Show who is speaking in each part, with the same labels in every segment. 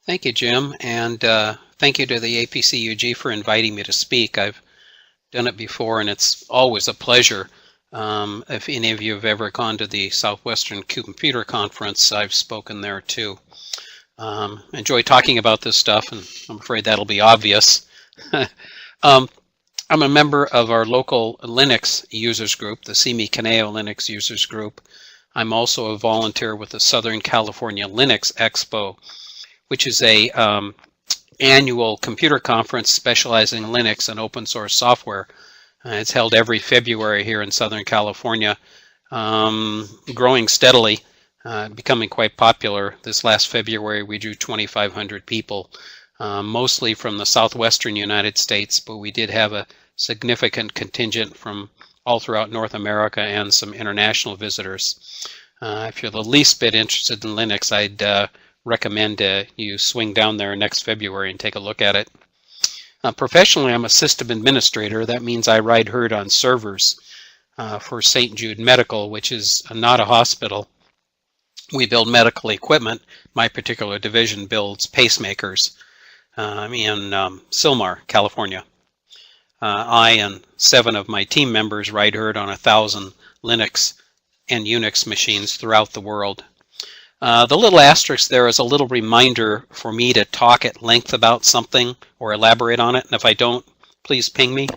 Speaker 1: Thank you, Jim, and thank you to the APCUG for inviting me to speak. I've done it before, and it's always a pleasure. If any of you have ever gone to the Southwestern Computer Conference, I've spoken there too. Enjoy talking about this stuff, and I'm afraid that'll be obvious. I'm a member of our local Linux users group, the CME Caneo Linux users group. I'm also a volunteer with the Southern California Linux Expo, which is a annual computer conference specializing in Linux and open source software. It's held every February here in Southern California, growing steadily, becoming quite popular. This last February we drew 2,500 people, mostly from the southwestern United States, but we did have a significant contingent from all throughout North America and some international visitors. If you're the least bit interested in Linux, I'd recommend you swing down there next February and take a look at it. Professionally, I'm a system administrator. That means I ride herd on servers for St. Jude Medical, which is not a hospital. We build medical equipment. My particular division builds pacemakers in Sylmar, California. I and 7 of my team members ride herd on 1,000 Linux and Unix machines throughout the world. The little asterisk there is a little reminder for me to talk at length about something or elaborate on it, and if I don't, please ping me.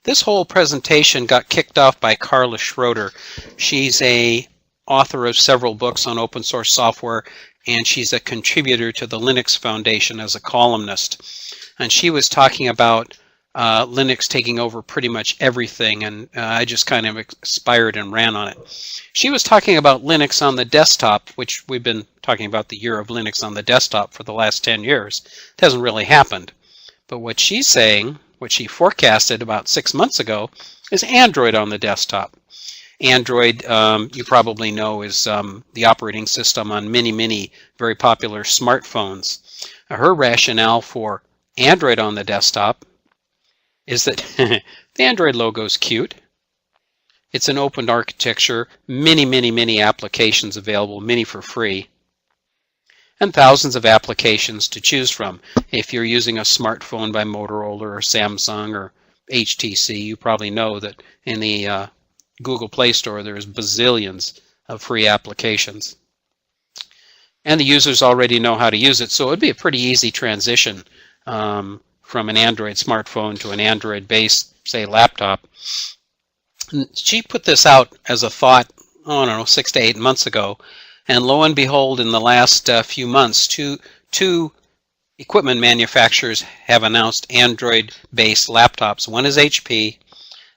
Speaker 1: This whole presentation got kicked off by Carla Schroder. She's an author of several books on open source software, and she's a contributor to the Linux Foundation as a columnist. And she was talking about Linux taking over pretty much everything, and I just kind of inspired and ran on it. She was talking about Linux on the desktop, which we've been talking about the year of Linux on the desktop for the last 10 years. It hasn't really happened. But what she's saying, what she forecasted about 6 months ago, is Android on the desktop. Android, you probably know, is the operating system on many very popular smartphones. Her rationale for Android on the desktop is that the Android logo is cute. It's an open architecture, many applications available, many for free, and thousands of applications to choose from. If you're using a smartphone by Motorola or Samsung or HTC, you probably know that in the Google Play Store there's bazillions of free applications. And the users already know how to use it, so it would be a pretty easy transition from an Android smartphone to an Android-based, say, laptop. She put this out as a thought, I don't know, 6 to 8 months ago, and lo and behold, in the last few months, two equipment manufacturers have announced Android-based laptops. One is HP,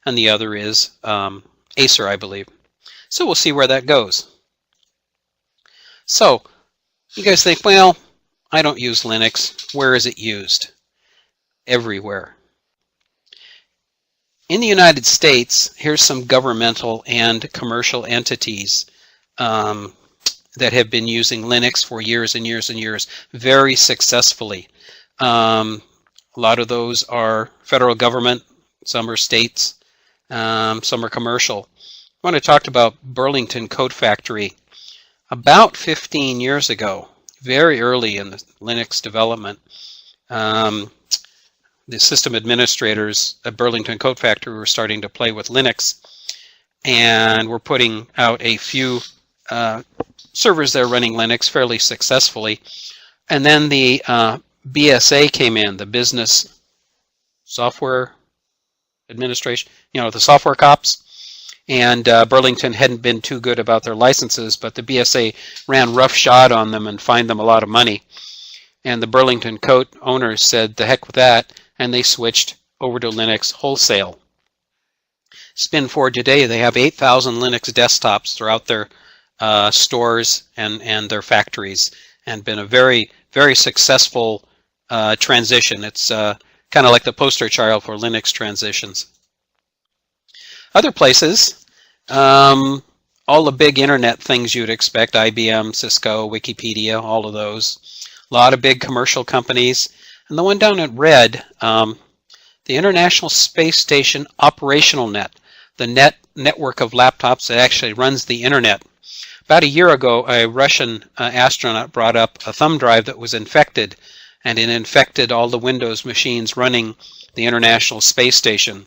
Speaker 1: and the other is Acer, I believe. So we'll see where that goes. So, you guys think, well, I don't use Linux. Where is it used? Everywhere. In the United States, here's some governmental and commercial entities that have been using Linux for years and years and years, very successfully. A lot of those are federal government, some are states, some are commercial. When I talked about Burlington Coat Factory, about 15 years ago, very early in the Linux development, the system administrators at Burlington Coat Factory were starting to play with Linux, and were putting out a few servers there running Linux fairly successfully. And then the BSA came in, the Business Software Administration, the software cops, and Burlington hadn't been too good about their licenses, but the BSA ran roughshod on them and fined them a lot of money. And the Burlington Coat owners said, the heck with that, and they switched over to Linux wholesale. Spin forward today, they have 8,000 Linux desktops throughout their stores and their factories, and been a very successful transition. It's kind of like the poster child for Linux transitions. Other places, all the big internet things you'd expect, IBM, Cisco, Wikipedia, all of those. A lot of big commercial companies. And the one down in red, the International Space Station Operational Net, the network of laptops that actually runs the internet. About a year ago, a Russian astronaut brought up a thumb drive that was infected, and it infected all the Windows machines running the International Space Station.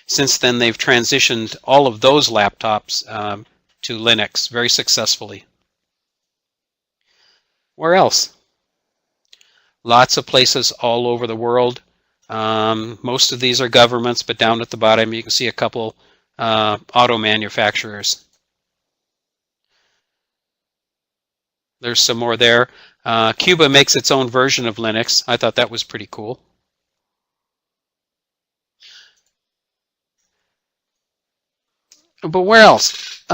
Speaker 1: Since then, they've transitioned all of those laptops to Linux very successfully. Where else? Lots of places all over the world. Most of these are governments, but down at the bottom you can see a couple auto manufacturers. There's some more there. Cuba makes its own version of Linux. I thought that was pretty cool. But where else?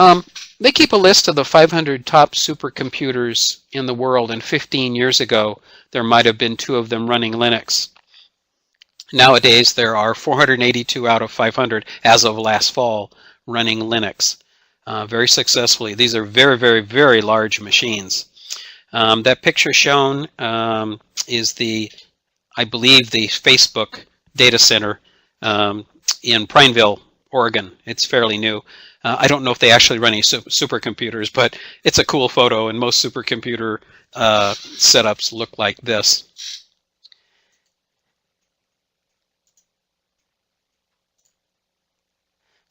Speaker 1: They keep a list of the 500 top supercomputers in the world, and 15 years ago there might have been 2 of them running Linux. Nowadays there are 482 out of 500 as of last fall running Linux very successfully. These are very, very, very large machines. That picture shown is I believe the Facebook data center in Prineville, Oregon. It's fairly new. I don't know if they actually run any supercomputers, but it's a cool photo, and most supercomputer setups look like this.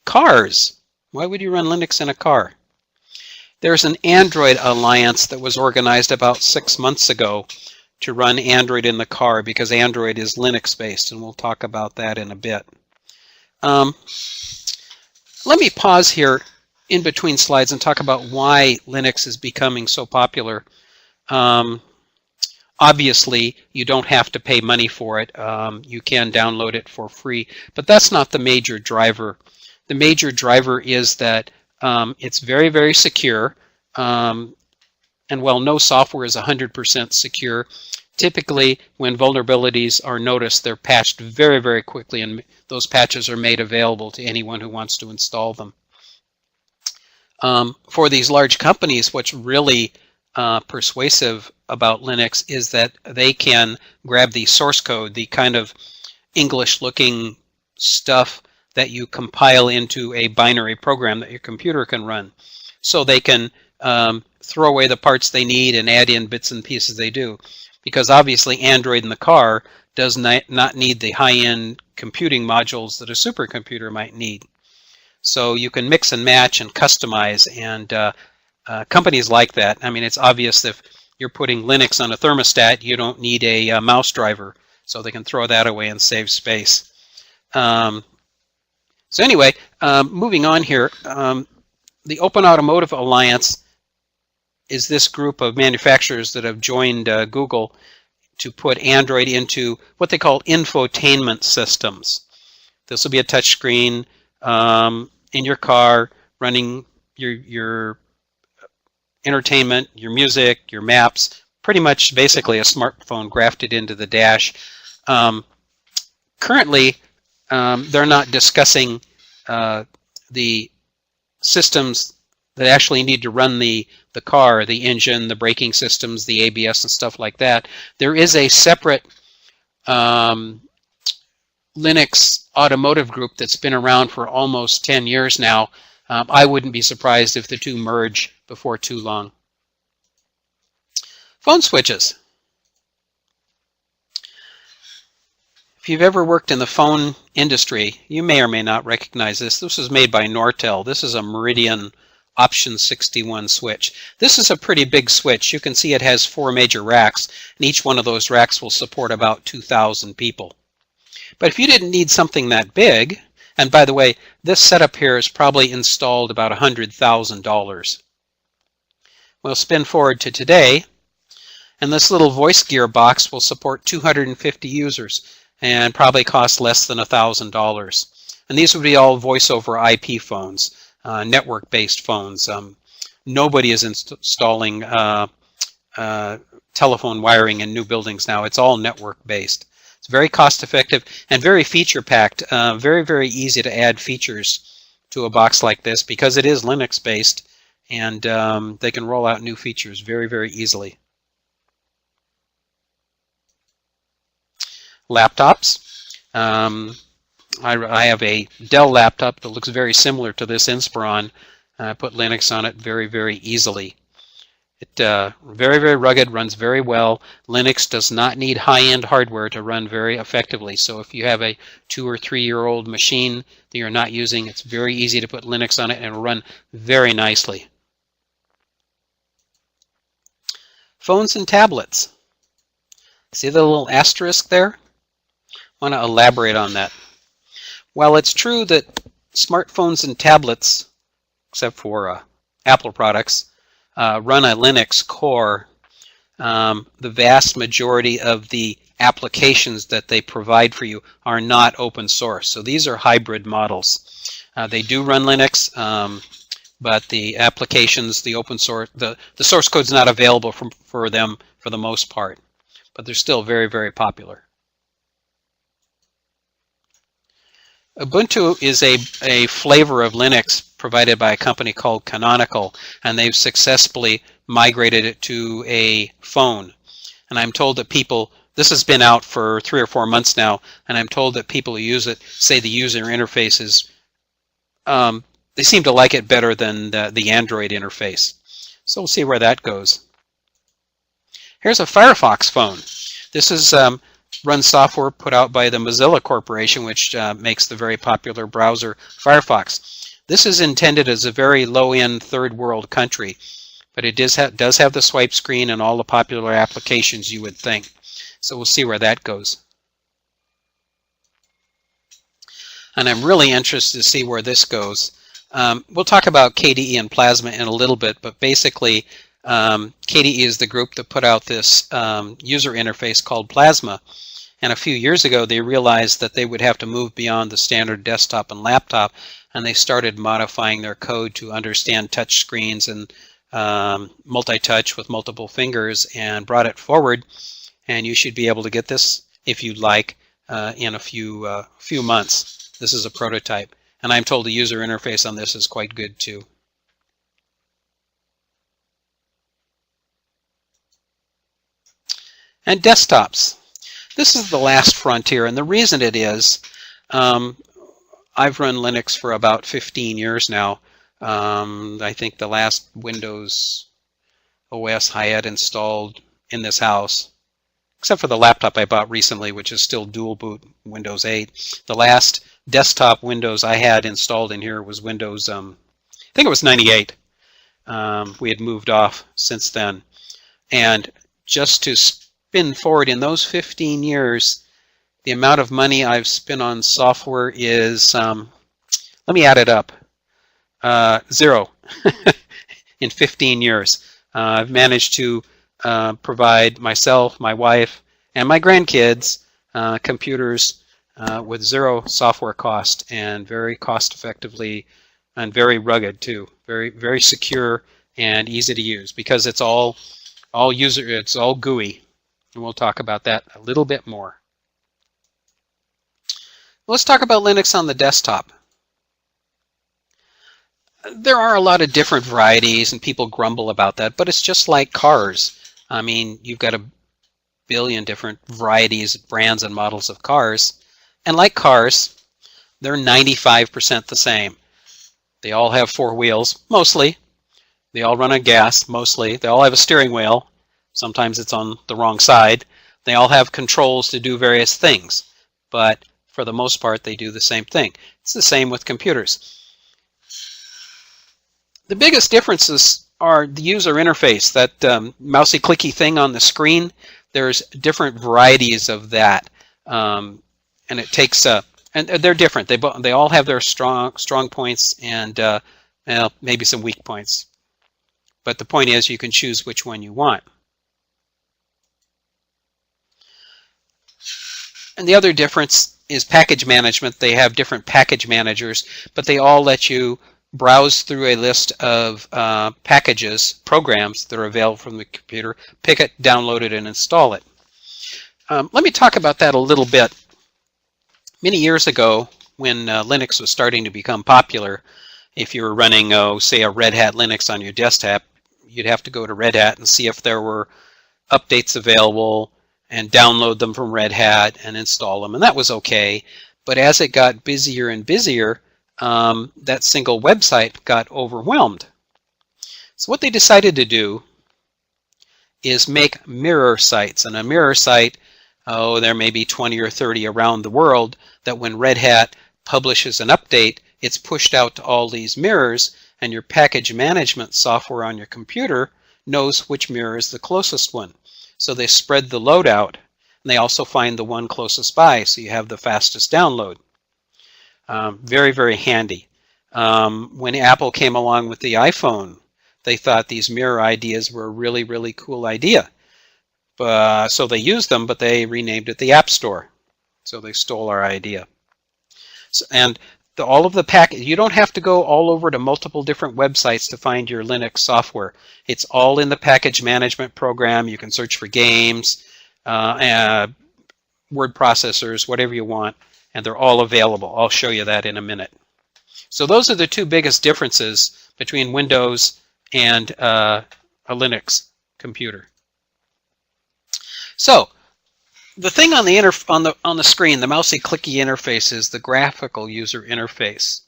Speaker 1: Cars. Why would you run Linux in a car? There's an Android alliance that was organized about 6 months ago to run Android in the car because Android is Linux based, and we'll talk about that in a bit. Let me pause here in between slides and talk about why Linux is becoming so popular. Obviously, you don't have to pay money for it. You can download it for free, but that's not the major driver. The major driver is that it's very, very secure, and while no software is 100% secure, typically when vulnerabilities are noticed, they're patched very, very quickly, and those patches are made available to anyone who wants to install them. For these large companies, what's really persuasive about Linux is that they can grab the source code, the kind of English-looking stuff that you compile into a binary program that your computer can run. So they can throw away the parts they need and add in bits and pieces they do. Because obviously Android in the car does not need the high-end computing modules that a supercomputer might need. So you can mix and match and customize, and companies like that. I mean, it's obvious if you're putting Linux on a thermostat, you don't need a mouse driver, so they can throw that away and save space. So anyway, moving on here, the Open Automotive Alliance is this group of manufacturers that have joined Google to put Android into what they call infotainment systems. This will be a touch screen in your car running your entertainment, your music, your maps, pretty much basically a smartphone grafted into the dash. Currently, they're not discussing the systems that actually need to run the car, the engine, the braking systems, the ABS and stuff like that. There is a separate Linux automotive group that's been around for almost 10 years now. I wouldn't be surprised if the two merge before too long. Phone switches. If you've ever worked in the phone industry, you may or may not recognize this. This was made by Nortel. This is a Meridian Option 61 switch. This is a pretty big switch. You can see it has 4 major racks, and each one of those racks will support about 2,000 people. But if you didn't need something that big, and by the way, this setup here is probably installed about $100,000. We'll spin forward to today, and this little voice gearbox will support 250 users and probably cost less than $1,000. And these would be all voice over IP phones, network-based phones. Nobody is installing telephone wiring in new buildings now. It's all network-based. It's very cost-effective and very feature-packed. Very, very easy to add features to a box like this because it is Linux-based, and they can roll out new features very, very easily. Laptops. I have a Dell laptop that looks very similar to this Inspiron. I put Linux on it very, very easily. It very, very rugged, runs very well. Linux does not need high-end hardware to run very effectively. So if you have a 2 or 3-year-old machine that you're not using, it's very easy to put Linux on it and it'll run very nicely. Phones and tablets. See the little asterisk there? I want to elaborate on that. While it's true that smartphones and tablets, except for Apple products, run a Linux core, the vast majority of the applications that they provide for you are not open source. So these are hybrid models. They do run Linux, but the applications, the open source, the source code is not available for them for the most part. But they're still very, very popular. Ubuntu is a flavor of Linux provided by a company called Canonical, and they've successfully migrated it to a phone. And I'm told that people, this has been out for 3 or 4 months now, and I'm told that people who use it say the user interface is, they seem to like it better than the Android interface. So we'll see where that goes. Here's a Firefox phone. This is run software put out by the Mozilla Corporation, which makes the very popular browser Firefox. This is intended as a very low-end third world country, but it does have the swipe screen and all the popular applications you would think. So we'll see where that goes. And I'm really interested to see where this goes. We'll talk about KDE and Plasma in a little bit, but basically KDE is the group that put out this user interface called Plasma. And a few years ago, they realized that they would have to move beyond the standard desktop and laptop, and they started modifying their code to understand touch screens and multi-touch with multiple fingers, and brought it forward. And you should be able to get this, if you'd like, in a few months. This is a prototype, and I'm told the user interface on this is quite good too. And desktops. This is the last frontier, and the reason it is, I've run Linux for about 15 years now. I think the last Windows OS I had installed in this house, except for the laptop I bought recently, which is still dual boot Windows 8. The last desktop Windows I had installed in here was Windows, I think it was 98. We had moved off since then. And just to spin forward in those 15 years, the amount of money I've spent on software is, let me add it up, 0 in 15 years. I've managed to provide myself, my wife, and my grandkids computers with 0 software cost, and very cost effectively and very rugged too. Very, very secure and easy to use, because it's all GUI. And we'll talk about that a little bit more. Let's talk about Linux on the desktop. There are a lot of different varieties, and people grumble about that, but it's just like cars. I mean, you've got a billion different varieties, brands, and models of cars. And like cars, they're 95% the same. They all have 4 wheels, mostly. They all run on gas, mostly. They all have a steering wheel. Sometimes it's on the wrong side. They all have controls to do various things, but for the most part, they do the same thing. It's the same with computers. The biggest differences are the user interface, that mousy clicky thing on the screen. There's different varieties of that, and it takes and they're different. They all have their strong points and well, maybe some weak points. But the point is, you can choose which one you want. And the other difference is package management. They have different package managers, but they all let you browse through a list of packages, programs that are available from the computer, pick it, download it, and install it. Let me talk about that a little bit. Many years ago, when Linux was starting to become popular, if you were running, say, a Red Hat Linux on your desktop, you'd have to go to Red Hat and see if there were updates available and download them from Red Hat and install them, and that was okay. But as it got busier and busier, that single website got overwhelmed. So what they decided to do is make mirror sites. And a mirror site, oh, there may be 20 or 30 around the world, that when Red Hat publishes an update, it's pushed out to all these mirrors, and your package management software on your computer knows which mirror is the closest one. So they spread the load out, and they also find the one closest by, so you have the fastest download. Very, very handy. When Apple came along with the iPhone, they thought these mirror ideas were a really, really cool idea. So they used them, but they renamed it the App Store. So they stole our idea. And all of the package, you don't have to go all over to multiple different websites to find your Linux software. It's all in the package management program. You can search for games, word processors, whatever you want, and they're all available. I'll show you that in a minute. So those are the two biggest differences between Windows and a Linux computer. So the thing on the screen, the mousy clicky interface, is the graphical user interface.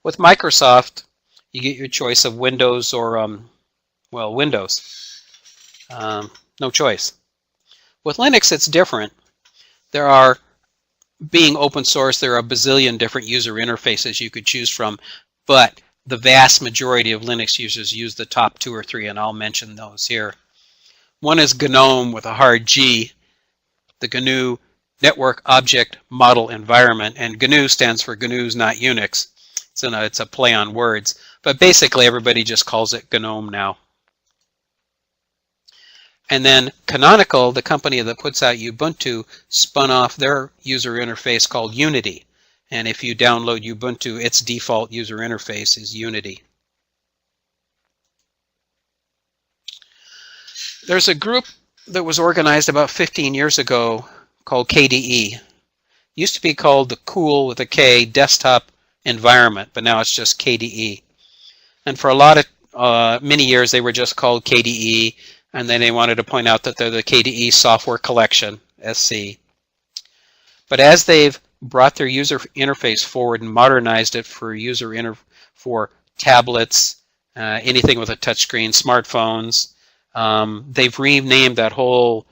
Speaker 1: With Microsoft, you get your choice of Windows or well, Windows. No choice. With Linux, it's different. There are, being open source, there are a bazillion different user interfaces you could choose from, but the vast majority of Linux users use the top 2 or 3, and I'll mention those here. One is GNOME with a hard G, the GNU Network Object Model Environment, and GNU stands for GNU's Not Unix. It's a play on words, but basically everybody just calls it GNOME now. And then Canonical, the company that puts out Ubuntu, spun off their user interface called Unity. And if you download Ubuntu, its default user interface is Unity. There's a group that was organized about 15 years ago called KDE. It used to be called the Cool with a K Desktop Environment, but now it's just KDE. And for a lot of many years they were just called KDE, and then they wanted to point out that they're the KDE Software Collection, SC. But as they've brought their user interface forward and modernized it for tablets, anything with a touchscreen, smartphones, they've renamed that whole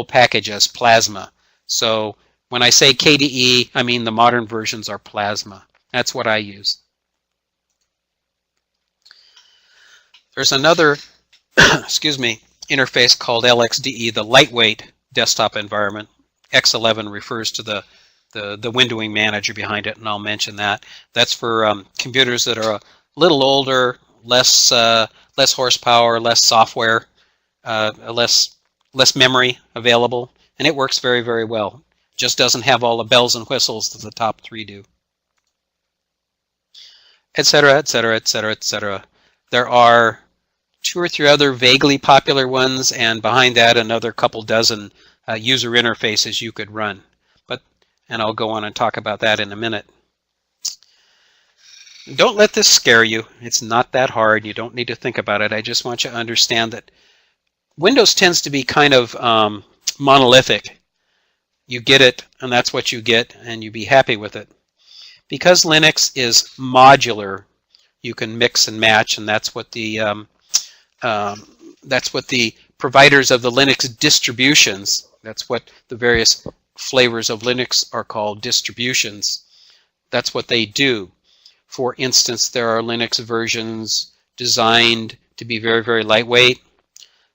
Speaker 1: package as Plasma. So when I say KDE, I mean the modern versions are Plasma. That's what I use. There's another excuse me, interface called LXDE, the lightweight desktop environment. X11 refers to the windowing manager behind it, and I'll mention that. That's for computers that are a little older, less horsepower, less software, less memory available, and it works very, very well. Just doesn't have all the bells and whistles that the top 3 do. Etc., etc., etc., etc. There are 2 or 3 other vaguely popular ones, and behind that another couple dozen user interfaces you could run. And I'll go on and talk about that in a minute. Don't let this scare you. It's not that hard. You don't need to think about it. I just want you to understand that Windows tends to be kind of monolithic. You get it, and that's what you get, and you be happy with it. Because Linux is modular, you can mix and match, and that's what the providers of the Linux distributions, that's what the various flavors of Linux are called, distributions. That's what they do. For instance, there are Linux versions designed to be very, very lightweight.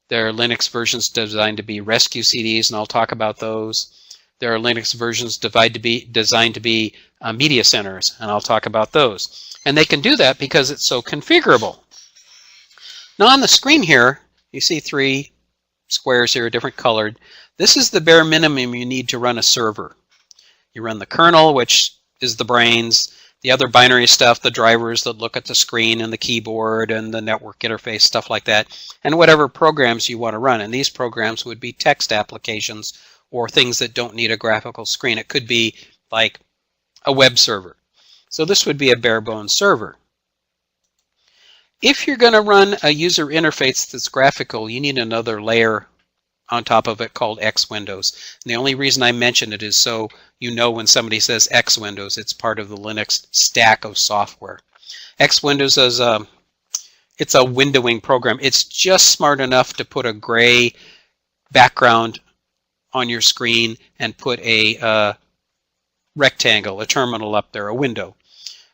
Speaker 1: There are Linux versions designed to be rescue CDs, and I'll talk about those. There are Linux versions designed to be media centers, and I'll talk about those. And they can do that because it's so configurable. Now on the screen here, you see 3 squares here, different colored. This is the bare minimum you need to run a server. You run the kernel, which is the brains, the other binary stuff, the drivers that look at the screen and the keyboard and the network interface, stuff like that, and whatever programs you want to run. And these programs would be text applications or things that don't need a graphical screen. It could be like a web server. So this would be a bare bones server. If you're going to run a user interface that's graphical, you need another layer on top of it called X Windows. And the only reason I mention it is so you know when somebody says X Windows, it's part of the Linux stack of software. X Windows is it's a windowing program. It's just smart enough to put a gray background on your screen and put a rectangle, a terminal up there, a window.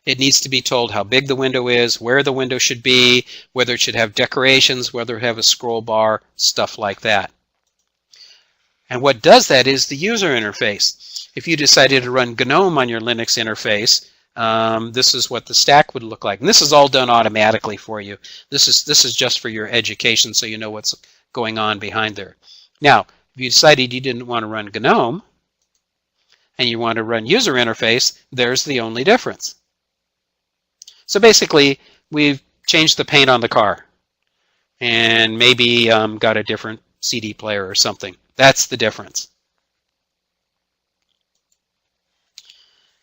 Speaker 1: It needs to be told how big the window is, where the window should be, whether it should have decorations, whether it have a scroll bar, stuff like that. And what does that is the user interface. If you decided to run GNOME on your Linux interface, this is what the stack would look like. And this is all done automatically for you. This is just for your education, so you know what's going on behind there. Now, if you decided you didn't want to run GNOME and you want to run user interface, there's the only difference. So basically, we've changed the paint on the car and maybe got a different CD player or something. That's the difference.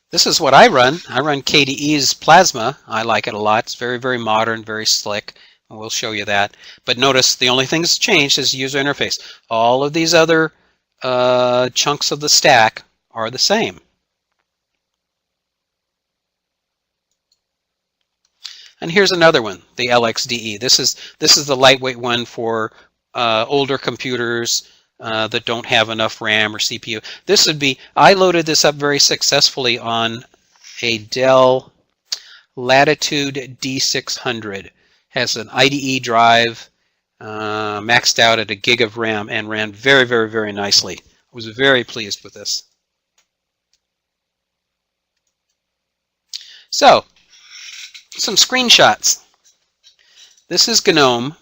Speaker 1: This is what I run. I run KDE's Plasma. I like it a lot. It's very, very modern, very slick. And we'll show you that. But notice the only thing that's changed is the user interface. All of these other chunks of the stack are the same. And here's another one, the LXDE. This is the lightweight one for older computers that don't have enough RAM or CPU. This would be, I loaded this up very successfully on a Dell Latitude D600. Has an IDE drive, maxed out at 1 gig of RAM, and ran very, very, very nicely. I was very pleased with this. So, some screenshots. This is GNOME.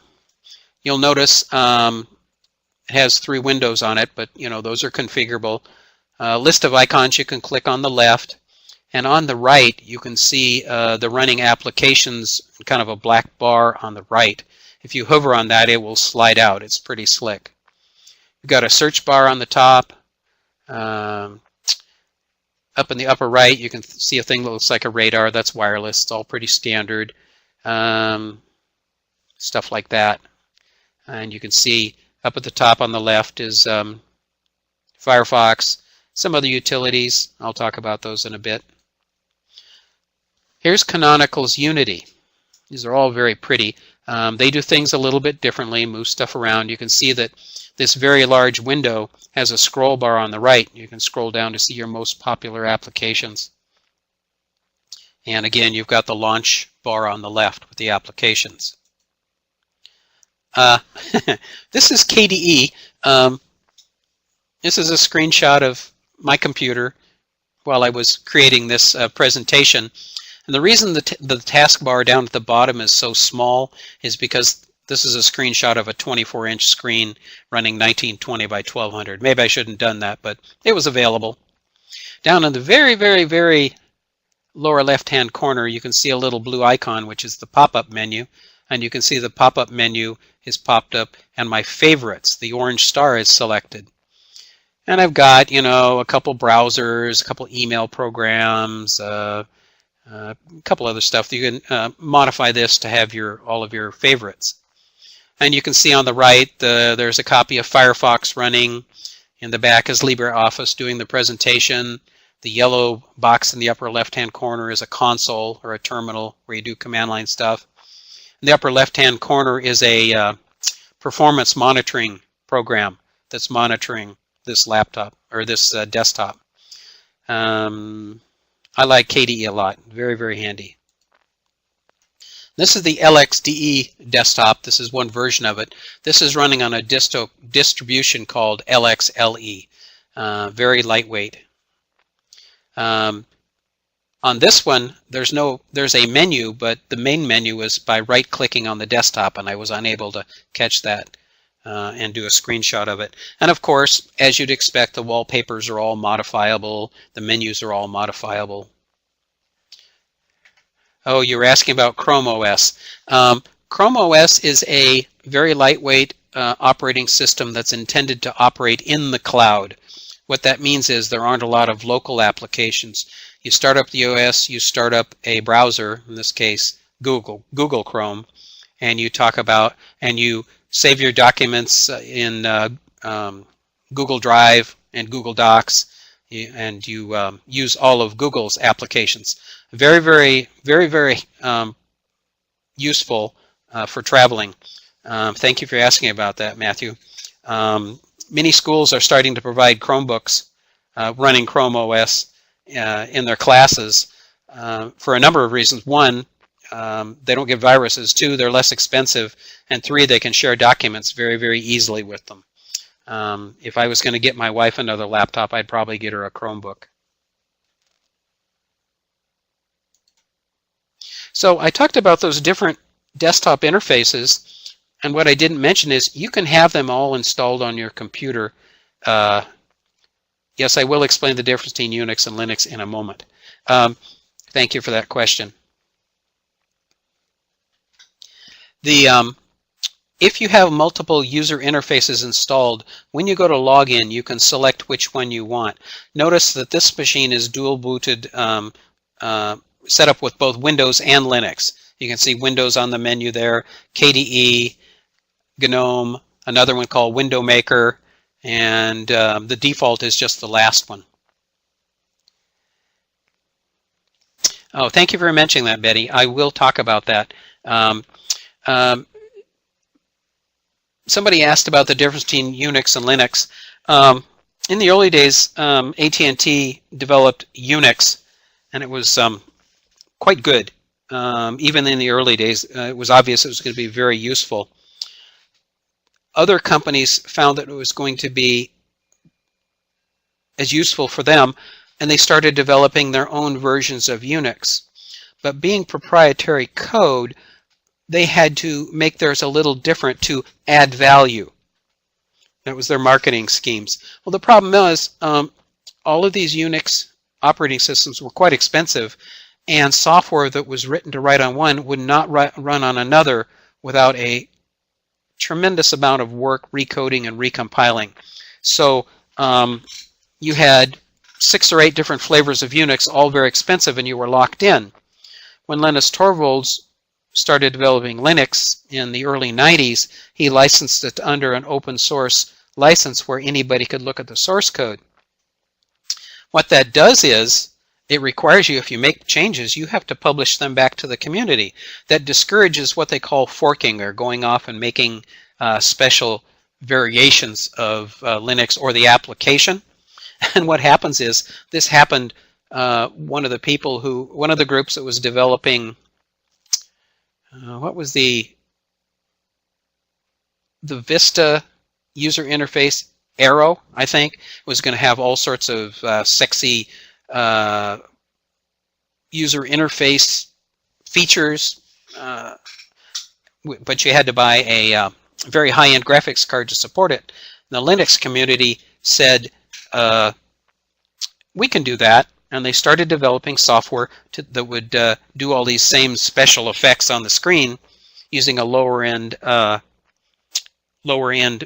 Speaker 1: You'll notice it has 3 windows on it, but you know those are configurable. List of icons, you can click on the left, and on the right you can see the running applications, kind of a black bar on the right. If you hover on that, it will slide out. It's pretty slick. You've got a search bar on the top. Up in the upper right, you can see a thing that looks like a radar. That's wireless. It's all pretty standard. Stuff like that. And you can see up at the top on the left is Firefox, some other utilities. I'll talk about those in a bit. Here's Canonical's Unity. These are all very pretty. They do things a little bit differently, move stuff around. You can see that this very large window has a scroll bar on the right. You can scroll down to see your most popular applications. And again, you've got the launch bar on the left with the applications. This is KDE. This is a screenshot of my computer while I was creating this presentation. And the reason the taskbar down at the bottom is so small is because this is a screenshot of a 24-inch screen running 1920 by 1200. Maybe I shouldn't have done that, but it was available. Down in the very, very, very lower left-hand corner, you can see a little blue icon, which is the pop-up menu. And you can see the pop-up menu is popped up, and my favorites, the orange star, is selected. And I've got, you know, a couple browsers, a couple email programs, a couple other stuff. You can modify this to have all of your favorites. And you can see on the right, there's a copy of Firefox running. In the back is LibreOffice doing the presentation. The yellow box in the upper left-hand corner is a console or a terminal where you do command line stuff. In the upper left-hand corner is a performance monitoring program that's monitoring this laptop or this desktop. I like KDE a lot. Very, very handy. This is the LXDE desktop. This is one version of it. This is running on a distribution called LXLE. Very lightweight. On this one, there's a menu, but the main menu is by right-clicking on the desktop, and I was unable to catch that and do a screenshot of it. And of course, as you'd expect, the wallpapers are all modifiable. The menus are all modifiable. Oh, you were asking about Chrome OS. Chrome OS is a very lightweight operating system that's intended to operate in the cloud. What that means is there aren't a lot of local applications. You start up the OS, you start up a browser, in this case Google Chrome, and you you save your documents in Google Drive and Google Docs, and you use all of Google's applications. Very, very, very, very useful for traveling. Thank you for asking about that, Matthew. Many schools are starting to provide Chromebooks running Chrome OS in their classes for a number of reasons. One, they don't get viruses. Two, they're less expensive. And three, they can share documents very, very easily with them. If I was going to get my wife another laptop, I'd probably get her a Chromebook. So I talked about those different desktop interfaces, and what I didn't mention is you can have them all installed on your computer. Yes, I will explain the difference between Unix and Linux in a moment. Thank you for that question. If you have multiple user interfaces installed, when you go to login, you can select which one you want. Notice that this machine is dual booted, set up with both Windows and Linux. You can see Windows on the menu there, KDE, GNOME, another one called Window Maker, and the default is just the last one. Oh, thank you for mentioning that, Betty. I will talk about that. Somebody asked about the difference between Unix and Linux. In the early days, AT&T developed Unix, and it was quite good. Even in the early days, it was obvious it was going to be very useful. Other companies found that it was going to be as useful for them, and they started developing their own versions of Unix. But being proprietary code, they had to make theirs a little different to add value. That was their marketing schemes. Well, the problem is all of these Unix operating systems were quite expensive, and software that was written to write on one would not run on another without a tremendous amount of work recoding and recompiling. So you had 6 or 8 different flavors of Unix, all very expensive, and you were locked in. When Linus Torvalds started developing Linux in the early 90s, he licensed it under an open source license where anybody could look at the source code. What that does is it requires you, if you make changes, you have to publish them back to the community. That discourages what they call forking, or going off and making special variations of Linux or the application. And what happens is, this happened, one of the groups that was developing, what was the Vista user interface, Arrow, I think, was going to have all sorts of sexy user interface features, but you had to buy a very high-end graphics card to support it. And the Linux community said, we can do that, and they started developing software that would do all these same special effects on the screen using a lower-end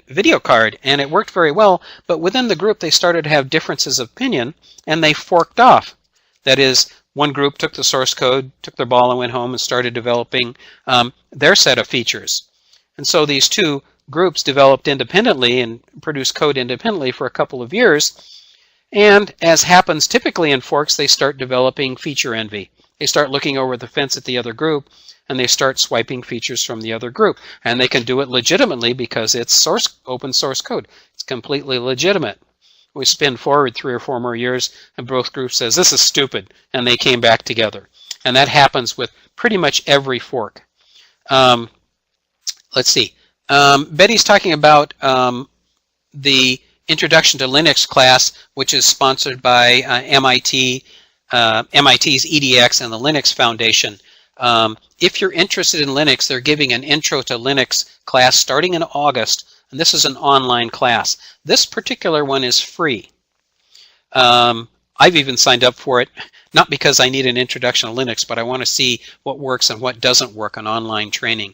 Speaker 1: video card, and it worked very well. But within the group, they started to have differences of opinion, and they forked off. That is, one group took the source code, took their ball and went home and started developing their set of features. And so these two groups developed independently and produced code independently for a couple of years. And as happens typically in forks, they start developing feature envy. They start looking over the fence at the other group, and they start swiping features from the other group. And they can do it legitimately because it's open source code. It's completely legitimate. We spin forward 3 or 4 more years, and both groups says, this is stupid, and they came back together. And that happens with pretty much every fork. Let's see. Betty's talking about the Introduction to Linux class, which is sponsored by MIT's EDX and the Linux Foundation. If you're interested in Linux, they're giving an Intro to Linux class starting in August, and this is an online class. This particular one is free. I've even signed up for it, not because I need an introduction to Linux, but I want to see what works and what doesn't work on online training.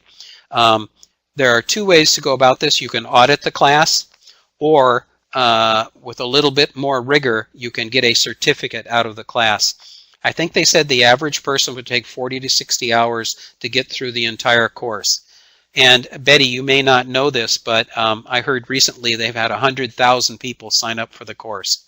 Speaker 1: There are 2 ways to go about this. You can audit the class, or with a little bit more rigor, you can get a certificate out of the class. I think they said the average person would take 40 to 60 hours to get through the entire course. And Betty, you may not know this, but I heard recently they've had 100,000 people sign up for the course.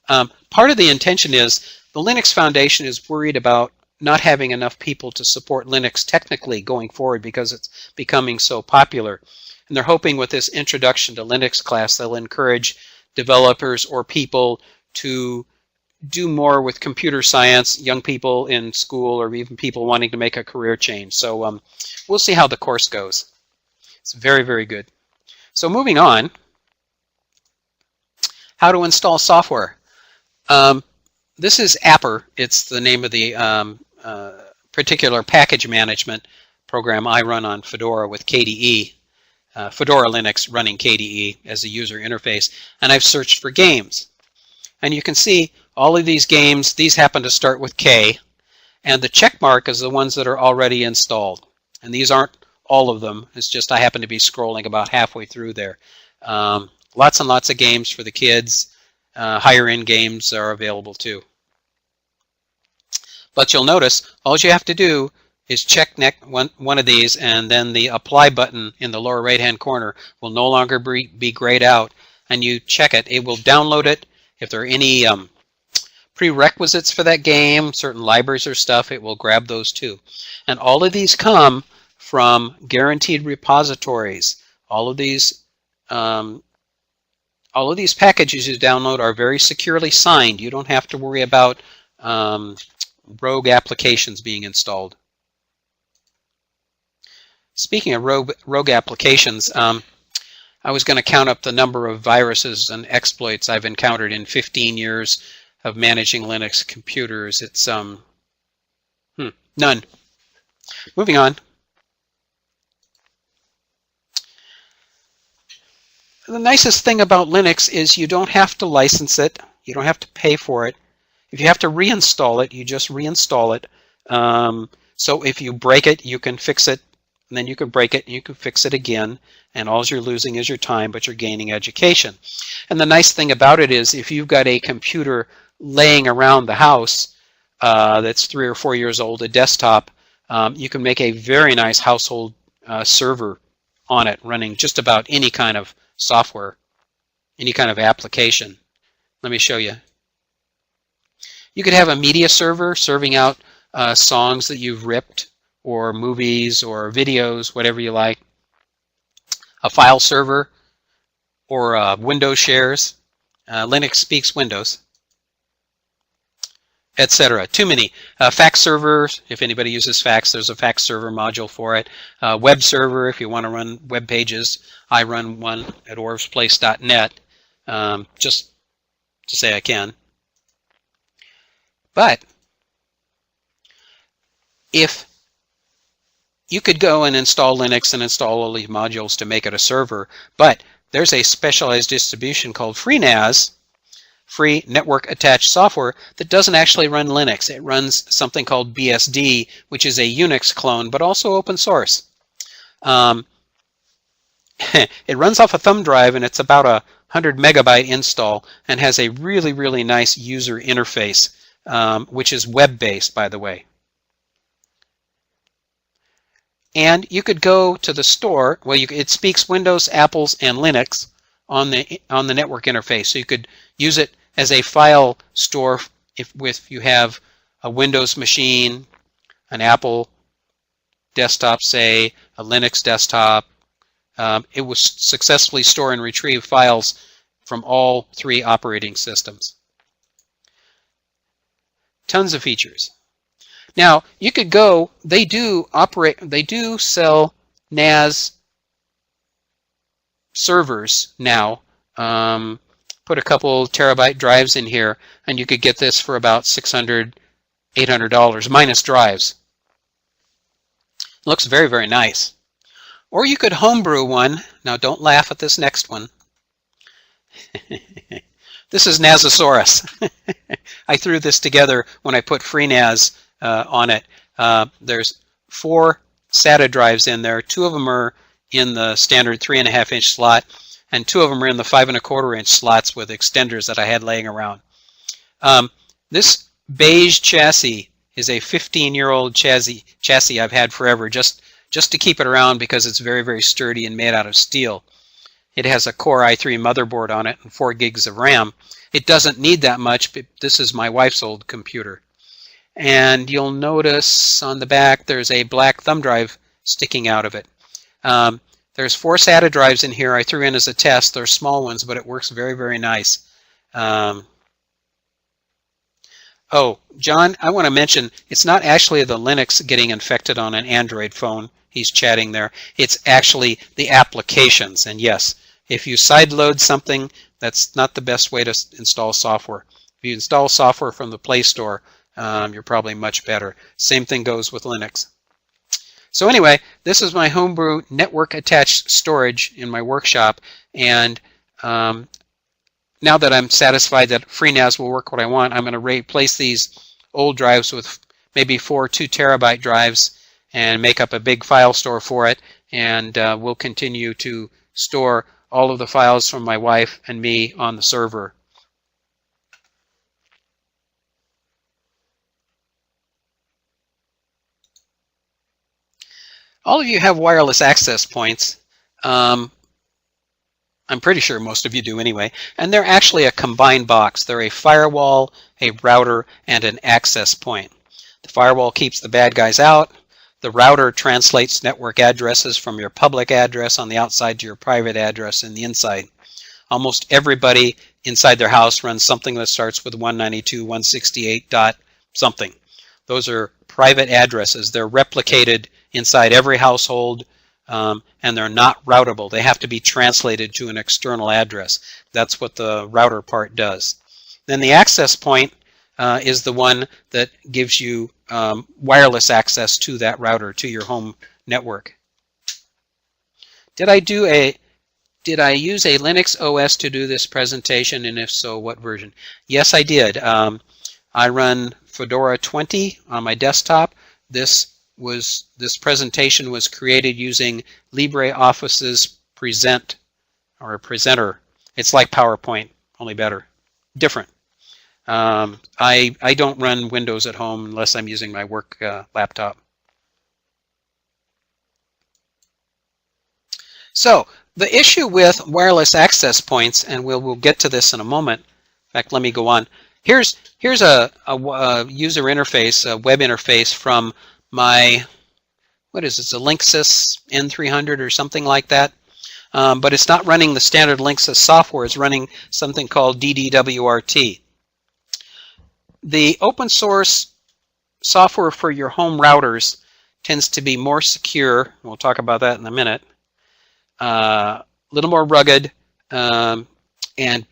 Speaker 1: Part of the intention is the Linux Foundation is worried about not having enough people to support Linux technically going forward because it's becoming so popular. And they're hoping with this introduction to Linux class, they'll encourage developers or people to do more with computer science, young people in school, or even people wanting to make a career change. So we'll see how the course goes. It's very, very good. So moving on, how to install software. This is APPER. It's the name of the particular package management program I run on Fedora with KDE. Fedora Linux running KDE as a user interface. And I've searched for games. And you can see all of these games, these happen to start with K. And the check mark is the ones that are already installed. And these aren't all of them. It's just I happen to be scrolling about halfway through there. Lots and lots of games for the kids. Higher end games are available too. But you'll notice all you have to do is check one of these, and then the apply button in the lower right hand corner will no longer be grayed out, and you check it. It will download it. If there are any prerequisites for that game, certain libraries or stuff, it will grab those too. And all of these come from guaranteed repositories. All of these packages you download are very securely signed. You don't have to worry about rogue applications being installed. Speaking of rogue applications, I was going to count up the number of viruses and exploits I've encountered in 15 years of managing Linux computers. It's none. Moving on. The nicest thing about Linux is you don't have to license it. You don't have to pay for it. If you have to reinstall it, you just reinstall it. So if you break it, you can fix it, and then you can break it, and you can fix it again, and all you're losing is your time, but you're gaining education. And the nice thing about it is if you've got a computer laying around the house that's 3 or 4 years old, a desktop, you can make a very nice household server on it, running just about any kind of software, any kind of application. Let me show you. You could have a media server serving out songs that you've ripped, or movies, or videos, whatever you like. A file server, or Windows shares. Linux speaks Windows, etc. Too many. Fax servers, if anybody uses fax, there's a fax server module for it. Web server, if you want to run web pages. I run one at orvsplace.net, just to say I can. But if you could go and install Linux and install all these modules to make it a server, but there's a specialized distribution called FreeNAS, Free Network Attached Software, that doesn't actually run Linux. It runs something called BSD, which is a Unix clone, but also open source. It runs off a thumb drive, and it's about a 100 megabyte install, and has a really, really nice user interface, which is web-based, by the way. And you could go to the store. Well, it speaks Windows, Apples, and Linux on the network interface. So you could use it as a file store if you have a Windows machine, an Apple desktop, say, a Linux desktop. It will successfully store and retrieve files from all 3 operating systems. Tons of features. Now, you could go, they do sell NAS servers now. Put a couple terabyte drives in here, and you could get this for about $600, $800, minus drives. It looks very, very nice. Or you could homebrew one. Now, don't laugh at this next one. This is Nasosaurus. I threw this together when I put FreeNAS on it. There's 4 SATA drives in there. 2 of them are in the standard 3.5-inch slot, and 2 of them are in the 5.25-inch slots with extenders that I had laying around. This beige chassis is a 15-year-old chassis I've had forever, just to keep it around because it's very, very sturdy and made out of steel. It has a Core i3 motherboard on it and 4 gigs of RAM. It doesn't need that much, but this is my wife's old computer. and you'll notice on the back there's a black thumb drive sticking out of it. There's 4 SATA drives in here I threw in as a test. They're small ones, but it works very, very nice. Oh, John, I want to mention it's not actually the Linux getting infected on an Android phone. He's chatting there. It's actually the applications. And yes, if you sideload something, that's not the best way to install software. If you install software from the Play Store, you're probably much better. Same thing goes with Linux. So anyway, this is my homebrew network attached storage in my workshop, and now that I'm satisfied that FreeNAS will work what I want, I'm going to replace these old drives with maybe 4 2-terabyte drives and make up a big file store for it, and we'll continue to store all of the files from my wife and me on the server. All of you have wireless access points. I'm pretty sure most of you do anyway. And they're actually a combined box. They're a firewall, a router, and an access point. The firewall keeps the bad guys out. The router translates network addresses from your public address on the outside to your private address in the inside. Almost everybody inside their house runs something that starts with 192.168 dot something. Those are private addresses. They're replicated inside every household, and they're not routable. They have to be translated to an external address. That's what the router part does. Then the access point is the one that gives you wireless access to that router, to your home network. Did I use a Linux OS to do this presentation, and if so, what version? Yes, I did. I run Fedora 20 on my desktop. This presentation was created using LibreOffice's Present, or Presenter. It's like PowerPoint, only better, different. I don't run Windows at home unless I'm using my work laptop. So the issue with wireless access points, and we'll get to this in a moment. In fact, let me go on. Here's a user interface, a web interface from my, what is this, a Linksys N300 or something like that. But it's not running the standard Linksys software. It's running something called DDWRT. The open source software for your home routers tends to be more secure. We'll talk about that in a minute. A little more rugged, and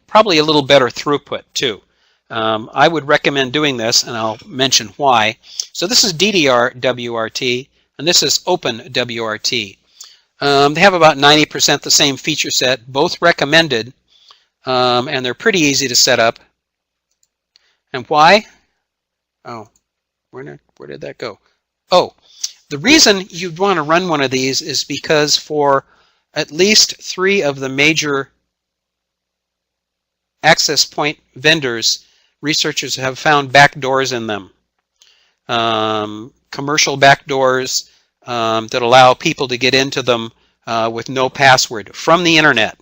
Speaker 1: probably a little better throughput too. I would recommend doing this, and I'll mention why. So this is DDWRT, and this is OpenWRT. They have about 90% the same feature set, both recommended, and they're pretty easy to set up. And why? Oh, where did that go? Oh, the reason you'd want to run one of these is because for at least 3 of the major access point vendors, researchers have found backdoors in them. Commercial backdoors that allow people to get into them with no password from the internet.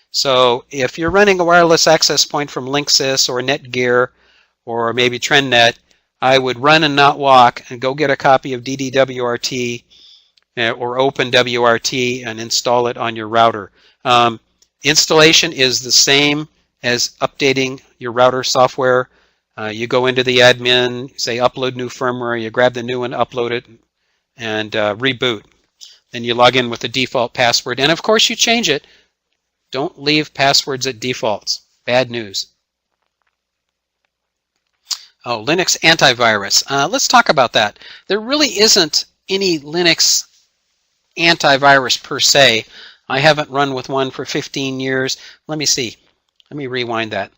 Speaker 1: So if you're running a wireless access point from Linksys or Netgear or maybe TrendNet, I would run and not walk and go get a copy of DDWRT or OpenWRT and install it on your router. Installation is the same as updating your router software. You go into the admin, say upload new firmware, you grab the new one, upload it, and reboot. Then you log in with the default password, and of course you change it. Don't leave passwords at defaults. Bad news. Oh, Linux antivirus. Let's talk about that. There really isn't any Linux antivirus per se. I haven't run with one for 15 years. Let me see. Let me rewind that.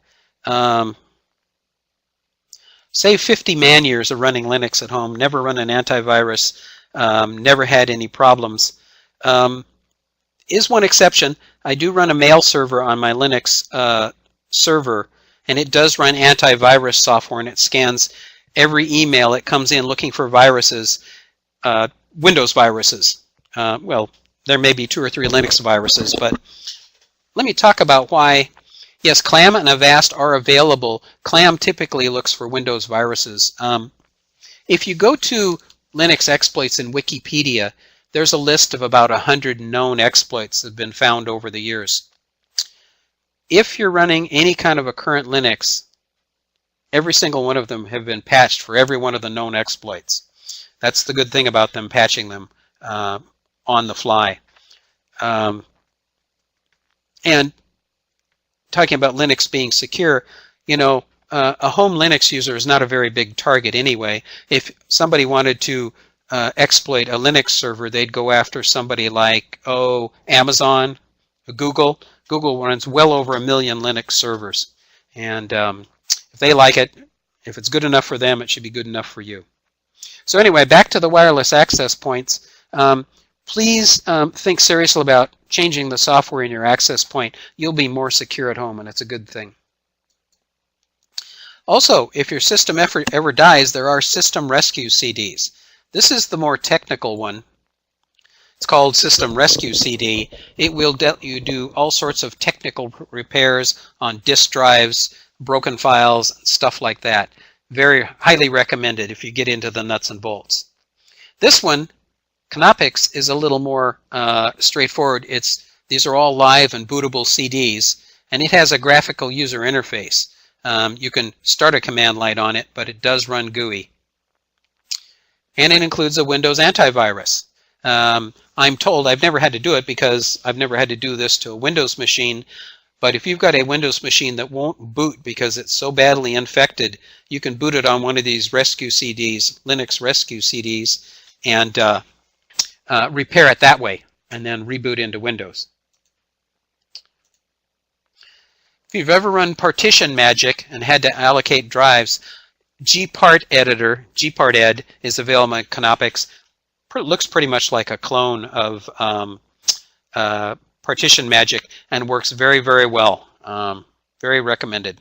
Speaker 1: Say 50 man years of running Linux at home, never run an antivirus, never had any problems. Is one exception. I do run a mail server on my Linux server, and it does run antivirus software, and it scans every email that comes in looking for viruses, Windows viruses. Well, there may be 2 or 3 Linux viruses, but let me talk about why. Yes, Clam and Avast are available. Clam typically looks for Windows viruses. If you go to Linux exploits in Wikipedia, there's a list of about 100 known exploits that have been found over the years. If you're running any kind of a current Linux, every single one of them have been patched for every one of the known exploits. That's the good thing about them patching them on the fly. And talking about Linux being secure, you know, a home Linux user is not a very big target anyway. If somebody wanted to exploit a Linux server, they'd go after somebody like, Amazon, Google. Google runs well over 1 million Linux servers. And if they like it, if it's good enough for them, it should be good enough for you. So anyway, back to the wireless access points. Please think seriously about changing the software in your access point. You'll be more secure at home, and it's a good thing. Also, if your system ever dies, there are system rescue CDs. This is the more technical one. It's called System Rescue CD. It will you do all sorts of technical repairs on disk drives, broken files, stuff like that. Very highly recommended if you get into the nuts and bolts. This one, Canopix, is a little more straightforward. These are all live and bootable CDs, and it has a graphical user interface. You can start a command line on it, but it does run GUI. And it includes a Windows antivirus. I'm told, I've never had to do it because I've never had to do this to a Windows machine, but if you've got a Windows machine that won't boot because it's so badly infected, you can boot it on one of these rescue CDs, Linux rescue CDs, and repair it that way, and then reboot into Windows. If you've ever run partition magic and had to allocate drives, gparted is available on Canopix. Looks pretty much like a clone of partition magic and works very, very well. Very recommended.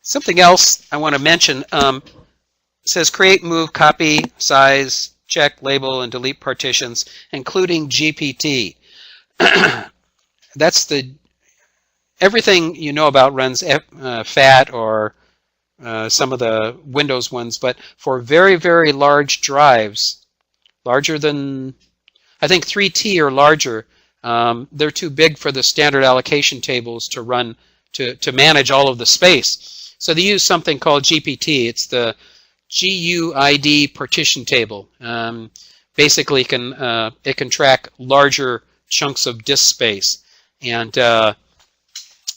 Speaker 1: Something else I want to mention says create, move, copy, size, check, label, and delete partitions, including GPT. That's everything you know about runs FAT or some of the Windows ones, but for very, very large drives, larger than, I think 3T or larger, they're too big for the standard allocation tables to run, to manage all of the space. So they use something called GPT. It's the GUID partition table. Basically, it can track larger chunks of disk space. And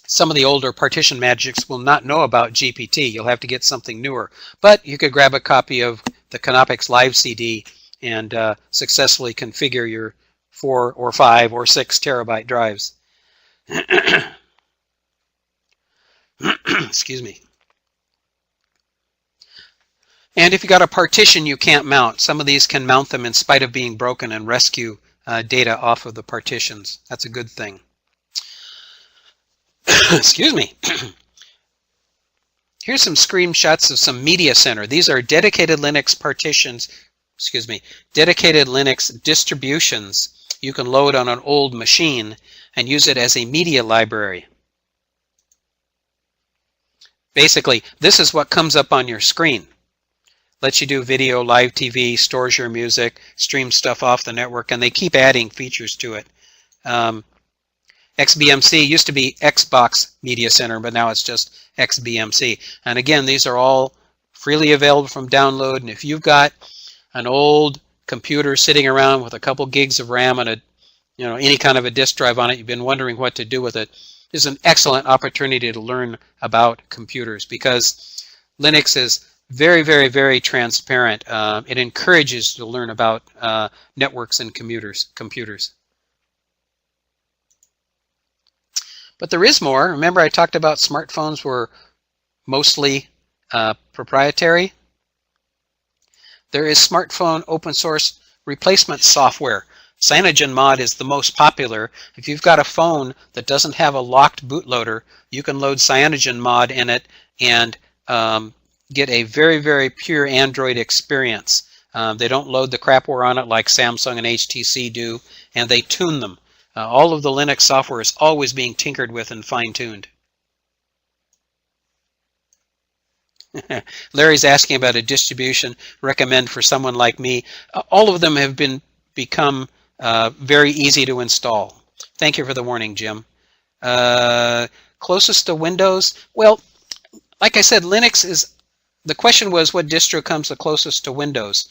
Speaker 1: some of the older partition magics will not know about GPT. You'll have to get something newer. But you could grab a copy of the Canopix Live CD and successfully configure your 4 or 5 or 6 terabyte drives. Excuse me. And if you got a partition you can't mount, some of these can mount them in spite of being broken and rescue data off of the partitions. That's a good thing. Excuse me. Here's some screenshots of some media center. These are dedicated Linux partitions, dedicated Linux distributions you can load on an old machine and use it as a media library. Basically, this is what comes up on your screen. Lets you do video, live TV, stores your music, streams stuff off the network, and they keep adding features to it. XBMC used to be Xbox Media Center, but now it's just XBMC. And again, these are all freely available from download. And if you've got an old computer sitting around with a couple gigs of RAM and any kind of a disk drive on it, you've been wondering what to do with it, this is an excellent opportunity to learn about computers because Linux is very, very, very transparent. It encourages you to learn about networks and computers. But there is more. Remember I talked about smartphones were mostly proprietary? There is smartphone open source replacement software. CyanogenMod is the most popular. If you've got a phone that doesn't have a locked bootloader, you can load CyanogenMod in it and get a very, very pure Android experience. They don't load the crapware on it like Samsung and HTC do, and they tune them. All of the Linux software is always being tinkered with and fine-tuned. Larry's asking about a distribution recommend for someone like me. All of them have become very easy to install. Thank you for the warning, Jim. Closest to Windows? Well, like I said, Linux is, the question was what distro comes the closest to Windows.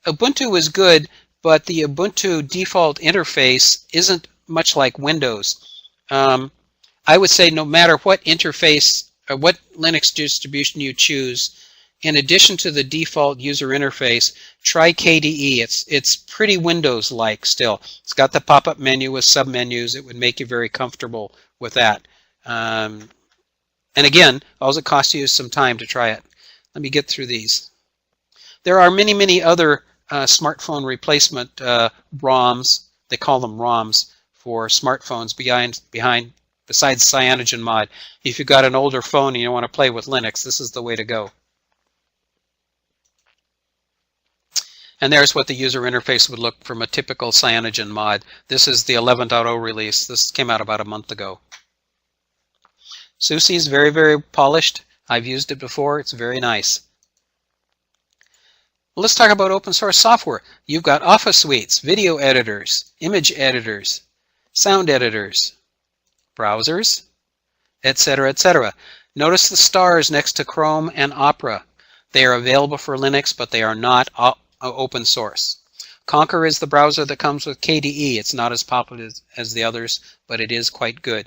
Speaker 1: Ubuntu is good, but the Ubuntu default interface isn't much like Windows. I would say no matter what interface or what Linux distribution you choose, in addition to the default user interface, try KDE. It's pretty Windows-like still. It's got the pop-up menu with submenus. It would make you very comfortable with that. And again, all it costs you is some time to try it. Let me get through these. There are many, many other smartphone replacement ROMs. They call them ROMs for smartphones besides CyanogenMod. If you've got an older phone and you want to play with Linux, this is the way to go. And there's what the user interface would look from a typical CyanogenMod. This is the 11.0 release. This came out about a month ago. SUSE is very, very polished. I've used it before. It's very nice. Well, let's talk about open source software. You've got Office suites, video editors, image editors, sound editors, browsers, etc., etc. Notice the stars next to Chrome and Opera. They are available for Linux, but they are not open source. Conquer is the browser that comes with KDE. It's not as popular as the others, but it is quite good.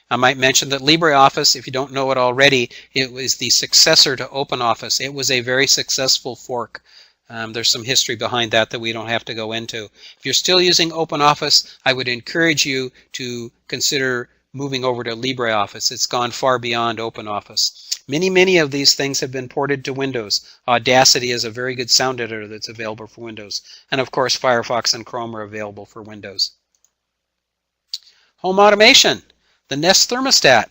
Speaker 1: I might mention that LibreOffice, if you don't know it already, it was the successor to OpenOffice. It was a very successful fork. There's some history behind that we don't have to go into. If you're still using OpenOffice, I would encourage you to consider moving over to LibreOffice. It's gone far beyond OpenOffice. Many, many of these things have been ported to Windows. Audacity is a very good sound editor that's available for Windows. And of course, Firefox and Chrome are available for Windows. Home automation. The Nest thermostat.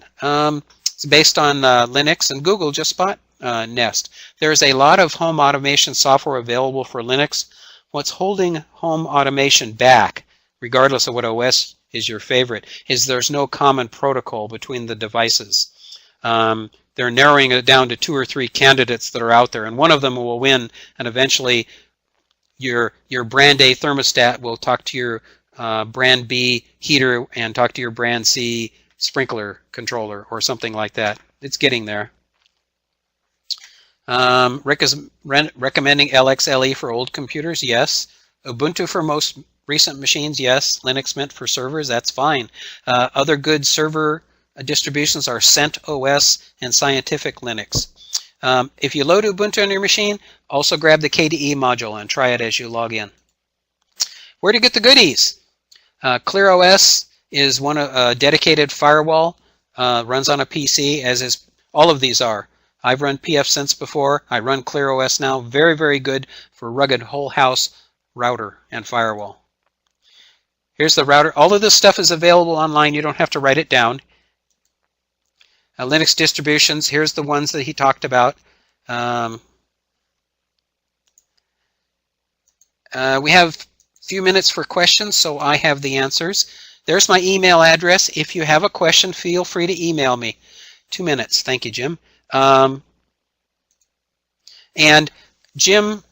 Speaker 1: It's based on Linux, and Google just bought Nest. There's a lot of home automation software available for Linux. What's holding home automation back, regardless of what OS is your favorite, is there's no common protocol between the devices. They're narrowing it down to 2 or 3 candidates that are out there, and one of them will win, and eventually your brand A thermostat will talk to your brand B heater and talk to your brand C sprinkler controller or something like that. It's getting there. Recommending LXLE for old computers, yes. Ubuntu for most recent machines, yes. Linux meant for servers, that's fine. Other good server distributions are CentOS and Scientific Linux. If you load Ubuntu on your machine, also grab the KDE module and try it as you log in. Where to get the goodies? ClearOS is a dedicated firewall, runs on a PC, as is all of these are. I've run pfSense before. I run ClearOS now. Very, very good for rugged whole house router and firewall. Here's the router. All of this stuff is available online. You don't have to write it down. Linux distributions. Here's the ones that he talked about. We have a few minutes for questions, so I have the answers. There's my email address. If you have a question, feel free to email me. 2 minutes. Thank you, Jim. And Jim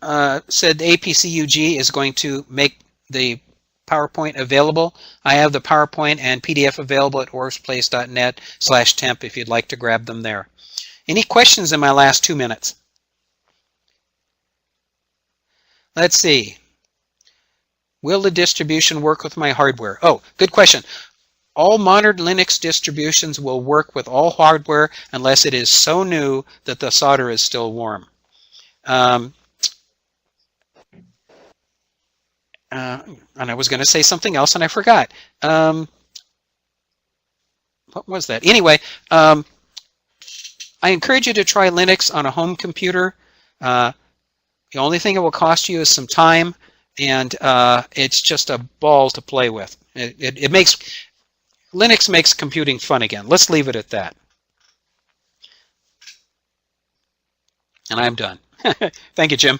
Speaker 1: said APCUG is going to make the PowerPoint available. I have the PowerPoint and PDF available at orvsplace.net/temp if you'd like to grab them there. Any questions in my last 2 minutes? Let's see. Will the distribution work with my hardware? Oh, good question. All modern Linux distributions will work with all hardware unless it is so new that the solder is still warm. And I was going to say something else and I forgot. What was that? Anyway, I encourage you to try Linux on a home computer. The only thing it will cost you is some time, and it's just a ball to play with. Linux makes computing fun again. Let's leave it at that. And I'm done. Thank you, Jim.